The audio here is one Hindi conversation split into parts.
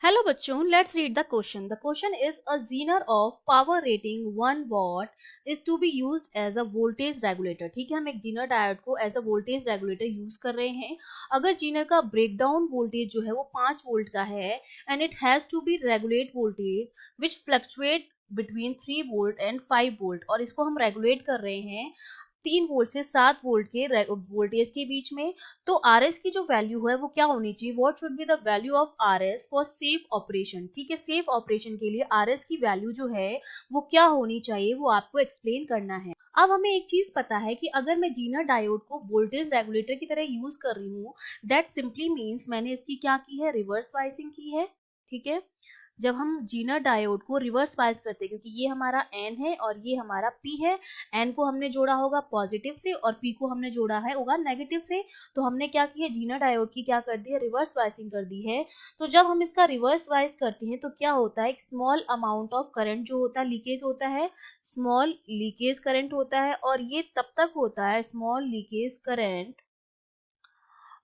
हेलो बच्चों, let's read the question. The question is a zener of power rating 1 watt is to be used as a voltage regulator. ठीक है, हम एक जीनर डायोड को as a voltage regulator use कर रहे हैं. अगर जीनर का ब्रेकडाउन वोल्टेज जो है वो 5 वोल्ट का है and it has to be regulate voltage which fluctuate between 3 volt and 5 volt, और इसको हम रेगुलेट कर रहे हैं 3 वोल्ट से 7 वोल्ट के वोल्टेज के बीच में. तो आर एस की जो वैल्यू है वो क्या होनी चाहिए? What should be the value of R S for safe operation. ठीक है, सेफ ऑपरेशन के लिए आर एस की वैल्यू जो है वो क्या होनी चाहिए वो आपको एक्सप्लेन करना है. अब हमें एक चीज पता है कि अगर मैं जीनर डायोड को वोल्टेज रेगुलेटर की तरह यूज कर रही हूँ, दैट सिंपली मीन्स मैंने इसकी क्या की है? रिवर्स वाइसिंग की है. ठीक है, जब हम जीनर डायोड को रिवर्स वाइज करते हैं, क्योंकि ये हमारा एन है और ये हमारा पी है, एन को हमने जोड़ा होगा पॉजिटिव से और पी को हमने जोड़ा है होगा नेगेटिव से, तो हमने क्या की है? जीनर डायोड की क्या कर दी है? रिवर्स वाइसिंग कर दी है. तो जब हम इसका रिवर्स वाइज करते हैं तो क्या होता है? एक स्मॉल अमाउंट ऑफ करंट जो होता है लीकेज होता है, स्मॉल लीकेज करंट होता है, और ये तब तक होता है स्मॉल लीकेज करंट,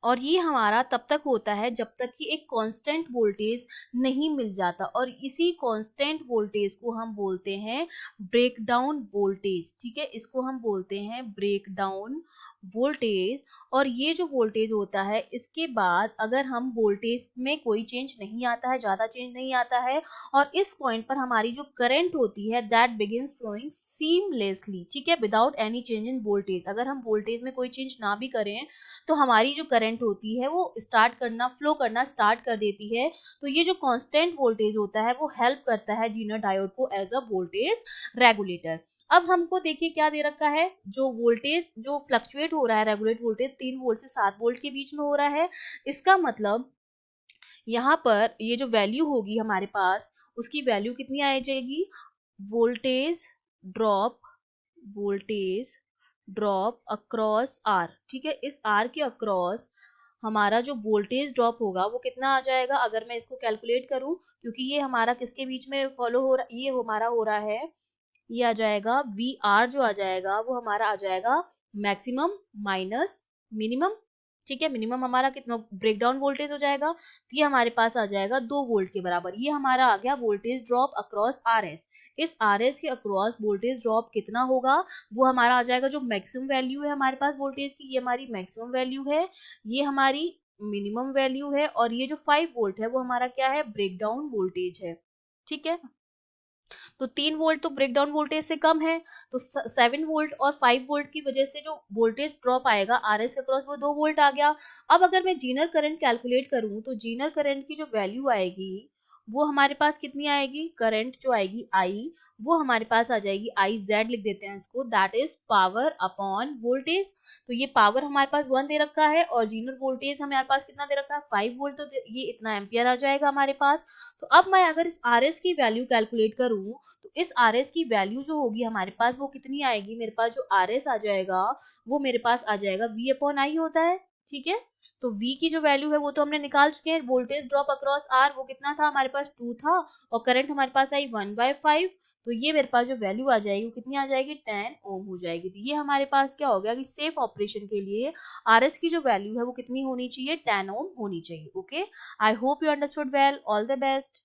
और ये हमारा तब तक होता है जब तक कि एक कांस्टेंट वोल्टेज नहीं मिल जाता, और इसी कांस्टेंट वोल्टेज को हम बोलते हैं ब्रेकडाउन वोल्टेज. ठीक है, इसको हम बोलते हैं ब्रेकडाउन वोल्टेज. और ये जो वोल्टेज होता है इसके बाद अगर हम वोल्टेज में कोई चेंज नहीं आता है, ज्यादा चेंज नहीं आता है, और इस पॉइंट पर हमारी जो करंट होती है दैट बिगिंस फ्लोइंग सीमलेसली. ठीक है, without any change in voltage. अगर हम वोल्टेज में कोई चेंज ना भी करें तो हमारी जो करंट होती है वो स्टार्ट करना, फ्लो करना स्टार्ट कर देती है. तो ये जो कांस्टेंट वोल्टेज होता है वो हेल्प करता है जीनर डायोड को एज अ वोल्टेज रेगुलेटर. अब हमको देखिए क्या दे रखा है, जो वोल्टेज जो फ्लक्चुएट हो रहा है, रेगुलेट वोल्टेज 3 वोल्ट से 7 वोल्ट के बीच में हो रहा है. इसका मतलब यहाँ पर ये जो वैल्यू होगी हमारे पास, उसकी वैल्यू कितनी आ जाएगी? Voltage drop, voltage drop across R. ठीक है, इस आर के अक्रॉस हमारा जो वोल्टेज ड्रॉप होगा वो कितना आ जाएगा? अगर मैं इसको कैलकुलेट करूं, क्योंकि ये हमारा किसके बीच में फॉलो हो रहा, ये हमारा हो रहा है, ये आ जाएगा वी आर, जो आ जाएगा वो हमारा आ जाएगा मैक्सिमम माइनस मिनिमम. ठीक है, मिनिमम हमारा कितना ब्रेकडाउन वोल्टेज हो जाएगा, तो ये हमारे पास आ जाएगा 2 वोल्ट के बराबर. ये हमारा आ गया voltage drop across R S. इस आर एस के अक्रॉस वोल्टेज ड्रॉप कितना होगा? वो हमारा आ जाएगा जो मैक्सिमम वैल्यू है हमारे पास वोल्टेज की, ये हमारी मैक्सिमम वैल्यू है, ये हमारी मिनिमम वैल्यू है, और ये जो 5 वोल्ट है वो हमारा क्या है? ब्रेकडाउन वोल्टेज है. ठीक है, तो 3 वोल्ट तो ब्रेकडाउन वोल्टेज से कम है, तो 7 वोल्ट और 5 वोल्ट की वजह से जो वोल्टेज ड्रॉप आएगा आरएस के क्रॉस वो 2 वोल्ट आ गया. अब अगर मैं जीनर करंट कैलकुलेट करूं तो जीनर करंट की जो वैल्यू आएगी वो हमारे पास कितनी आएगी? करंट जो आएगी आई, वो हमारे पास आ जाएगी आई जेड, लिख देते हैं इसको, that is power upon voltage. तो ये पावर हमारे पास 1 दे रखा है और जीनर वोल्टेज हमारे पास कितना दे रखा है? 5 वोल्ट, तो ये इतना एम्पियर आ जाएगा हमारे पास. तो अब मैं अगर इस आर एस की वैल्यू कैलकुलेट करूं तो इस आर एस की वैल्यू जो होगी हमारे पास वो कितनी आएगी? मेरे पास जो आर एस आ जाएगा वो मेरे पास आ जाएगा वी अपॉन आई होता है. ठीक है, तो V की जो वैल्यू है वो तो हमने निकाल चुके हैं. वोल्टेज ड्रॉप अक्रॉस R वो कितना था? हमारे पास 2 था, और करंट हमारे पास आई 1/5. तो ये मेरे पास जो वैल्यू आ जाएगी वो कितनी आ जाएगी? 10 ओम हो जाएगी. तो ये हमारे पास क्या हो गया कि सेफ ऑपरेशन के लिए RS की जो वैल्यू है वो कितनी होनी चाहिए? 10 ओम होनी चाहिए. Okay, I hope you understood well. All the best.